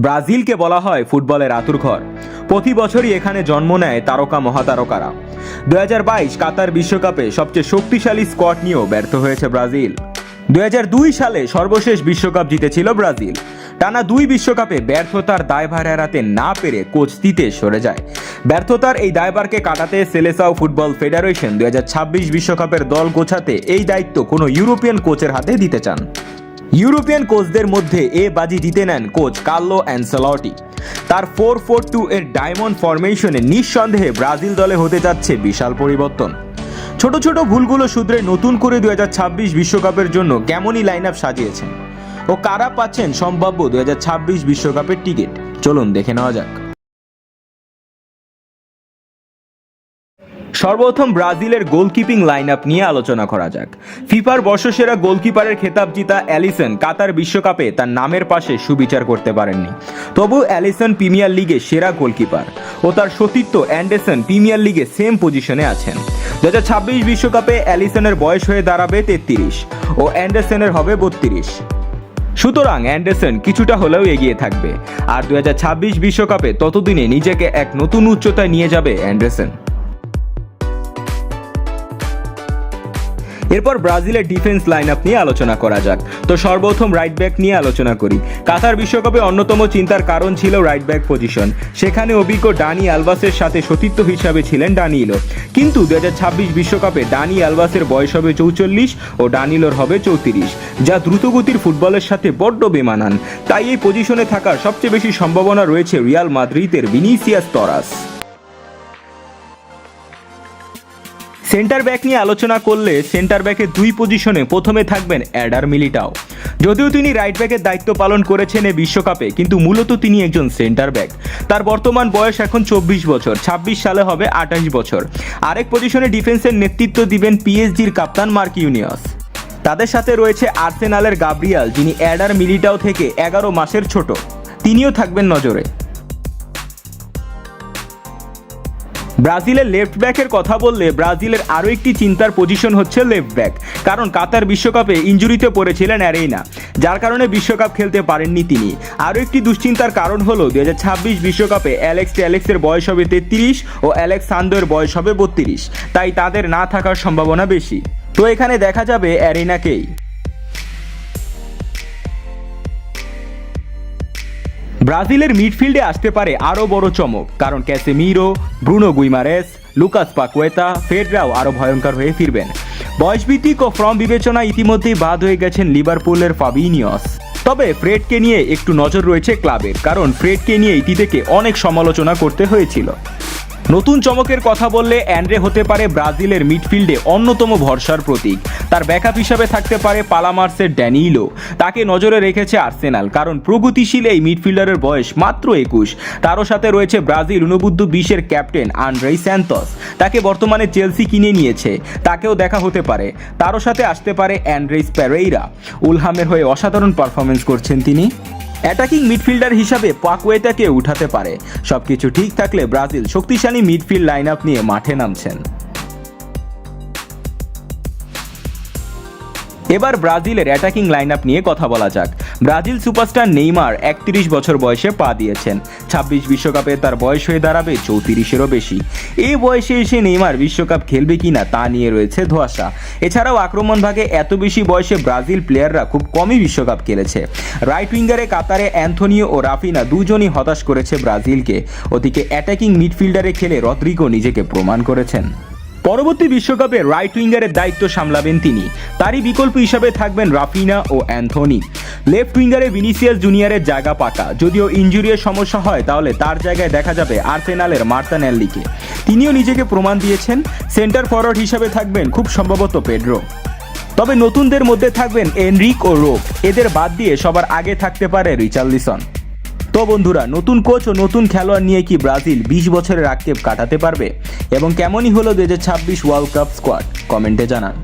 ব্রাজিলকে বলা হয় ফুটবলের আঁতুড়ঘর। প্রতি বছরই এখানে জন্ম নেয় তারকা মহাতারকারা। 2022 কাতার বিশ্বকাপে সবচেয়ে শক্তিশালী স্কোয়াড নিয়েও ব্যর্থ হয়েছে ব্রাজিল। 2002 সালে সর্বশেষ বিশ্বকাপ জিতেছিল ব্রাজিল। টানা 2 বিশ্বকাপে ব্যর্থতার দায়ভার এড়াতে না পেরে কোচ দিতে সরে যায়। ব্যর্থতার এই দায়ভারকে কাটাতে সেলেসাও ফুটবল ফেডারেশন 2026 বিশ্বকাপের দল গোছাতে এই দায়িত্ব কোনো ইউরোপিয়ান কোচের হাতে দিতে চান। ইউরোপিয়ান কোচদের মধ্যে এ বাজি জিতে নেন কোচ কার্লো অ্যানসেলটি। তার 4-4-2 এর ডায়মন্ড ফরমেশনে নিঃসন্দেহে ব্রাজিল দলে হতে যাচ্ছে বিশাল পরিবর্তন। ছোট ছোট ভুলগুলো শুধরে নতুন করে 2026 বিশ্বকাপের জন্য কেমনই লাইন আপ সাজিয়েছেন ও কারা পাচ্ছেন সম্ভাব্য 2026 বিশ্বকাপের টিকিট, চলুন দেখে নেওয়া যাক। সর্বপ্রথম ব্রাজিলের গোলকিপিং লাইন আপ নিয়ে আলোচনা করা যাক। ফিফার বর্ষসেরা গোলকিপারের খেতাব জিতা অ্যালিসন কাতার বিশ্বকাপে তার নামের পাশে সুবিচার করতে পারেননি। তবু অ্যালিসন প্রিমিয়ার লিগে সেরা গোলকিপার ও তার সতীর্থ অ্যান্ডারসন প্রিমিয়ার লিগে সেম পজিশনে আছেন। 2026 বিশ্বকাপে অ্যালিসনের বয়স হয়ে দাঁড়াবে 33 ও অ্যান্ডারসনের হবে 32। সুতরাং অ্যান্ডারসন কিছুটা হলেও এগিয়ে থাকবে, আর 2026 বিশ্বকাপে ততদিনে নিজেকে এক নতুন উচ্চতায় নিয়ে যাবে অ্যান্ডারসন। এরপর ব্রাজিলের ডিফেন্স লাইন আপ নিয়ে আলোচনা করা যাক। তো সর্বপ্রথম রাইট ব্যাক নিয়ে আলোচনা করি। কাতার বিশ্বকাপে অন্যতম চিন্তার কারণ ছিল রাইট ব্যাক পজিশন। সেখানে অভিজ্ঞ ডানি আলভাসের সাথে সতীর্থ হিসাবে ছিলেন ডানিলো। কিন্তু 2026 বিশ্বকাপে ডানি আলভাসের বয়স হবে 44 ও ডানিলোর হবে 34, যা দ্রুতগতির ফুটবলের সাথে বড্ড বেমানান। তাই এই পজিশনে থাকার সবচেয়ে বেশি সম্ভাবনা রয়েছে রিয়াল মাদ্রিদের ভিনিসিয়াস তরাস। সেন্টার ব্যাক নিয়ে আলোচনা করলে সেন্টার ব্যাকের 2 পজিশনে প্রথমে থাকবেন এডার মিলিটাও। যদিও তিনি রাইট ব্যাকের দায়িত্ব পালন করেছেন এই বিশ্বকাপে, কিন্তু মূলত তিনি একজন সেন্টার ব্যাক। তার বর্তমান বয়স এখন 24 বছর, 26 সালে হবে 28 বছর। আরেক পজিশনে ডিফেন্সের নেতৃত্ব দিবেন পিএসজির কাপ্তান মার্কিনিয়স। তাদের সাথে রয়েছে আর্সেনালের গাব্রিয়াল, যিনি এডার মিলিটাও থেকে 11 মাসের ছোট, তিনিও থাকবেন নজরে। ব্রাজিলের লেফট ব্যাকের কথা বললে ব্রাজিলের আরও একটি চিন্তার পজিশন হচ্ছে লেফট ব্যাক, কারণ কাতার বিশ্বকাপে ইনজুরিতে পড়েছিলেন অ্যারেনা, যার কারণে বিশ্বকাপ খেলতে পারেননি তিনি। আরও একটি দুশ্চিন্তার কারণ হলো 2026 বিশ্বকাপে অ্যালেক্স ট্যালেক্সের বয়স হবে 33 ও অ্যালেক্স সান্দোর বয়স হবে 32, তাই তাদের না থাকার সম্ভাবনা বেশি। তো এখানে দেখা যাবে অ্যারেনাকেই। ব্রাজিলের মিডফিল্ডে আসতে পারে আরও বড় চমক, কারণ Casemiro, Bruno Guimaraes, Lucas Paqueta, ফেডরাও আরও ভয়ঙ্কর হয়ে ফিরবেন। বয়সভিত্তিক ও ফর্ম বিবেচনায় ইতিমধ্যেই বাদ হয়ে গেছেন লিভারপুলের ফাবিনিয়স। তবে ফ্রেডকে নিয়ে একটু নজর রয়েছে ক্লাবের, কারণ ফ্রেডকে নিয়ে ইতি থেকে অনেক সমালোচনা করতে হয়েছিল। নতুন চমকের কথা বললে অ্যান্ড্রে হতে পারে ব্রাজিলের মিডফিল্ডে অন্যতম ভরসার প্রতীক। তার ব্যাকআপ হিসাবে থাকতে পারে পালামার্সের ড্যানিলো। তাকে নজরে রেখেছে আর্সেনাল, কারণ প্রগতিশীল এই মিডফিল্ডারের বয়স মাত্র 21। তারও সাথে রয়েছে Brazil U20 captain Andrei Santos. তাকে বর্তমানে চেলসি কিনে নিয়েছে, তাকেও দেখা হতে পারে। তারও সাথে আসতে পারে অ্যান্ড্রেস পেরেইরা। উলহামের হয়ে অসাধারণ পারফরমেন্স করছেন তিনি। অ্যাটাকিং মিডফিল্ডার হিসাবে পাকুয়েতাকে উঠাতে পারে। সবকিছু ঠিক থাকলে ব্রাজিল শক্তিশালী মিডফিল্ড লাইন আপ নিয়ে মাঠে নামছেন। এবার ব্রাজিলের অ্যাটাকিং লাইন আপ নিয়ে কথা বলা যাক। ব্রাজিল সুপারস্টার নেইমার 31 বছর বয়সে পা দিয়েছেন। 26 বিশ্বকাপে তার বয়স হয়ে দাঁড়াবে 34-এরও বেশি। এই বয়সে এসে নেইমার বিশ্বকাপ খেলবে কিনা তা নিয়ে রয়েছে ধোঁয়াশা। এছাড়াও আক্রমণ ভাগে এত বেশি বয়সে ব্রাজিল প্লেয়াররা খুব কমই বিশ্বকাপ খেলেছে। রাইট উইঙ্গারে কাতারে অ্যান্থনিও ও রাফিনা দুজনই হতাশ করেছে ব্রাজিলকে। ওদিকে অ্যাটাকিং মিডফিল্ডারে খেলে রদ্রিগো নিজেকে প্রমাণ করেছেন। পরবর্তী বিশ্বকাপে রাইট উইঙ্গারের দায়িত্ব সামলাবেন তিনি। তারই বিকল্প হিসাবে থাকবেন রাফিনা ও অ্যান্থনি। লেফট উইঙ্গারে ভিনিসিয়াস জুনিয়রের জায়গা পাকা। যদিও ইনজুরির সমস্যা হয়, তাহলে তার জায়গায় দেখা যাবে আর্সেনালের মার্তিনেল্লিকে। তিনিও নিজেকে প্রমাণ দিয়েছেন। সেন্টার ফরওয়ার্ড হিসাবে থাকবেন খুব সম্ভবত পেড্রো। তবে নতুনদের মধ্যে থাকবেন এনরিক ও রোক। এদের বাদ দিয়ে সবার আগে থাকতে পারে রিচার্লিসন। তো বন্ধুরা, নতুন কোচ ও নতুন খেলোয়াড় নিয়ে কি ব্রাজিল 20 বছরের আক্ষেপ কাটাতে পারবে? এবং কেমনই হলো 2026 ওয়ার্ল্ড কাপ স্কোয়াড? কমেন্টে জানান।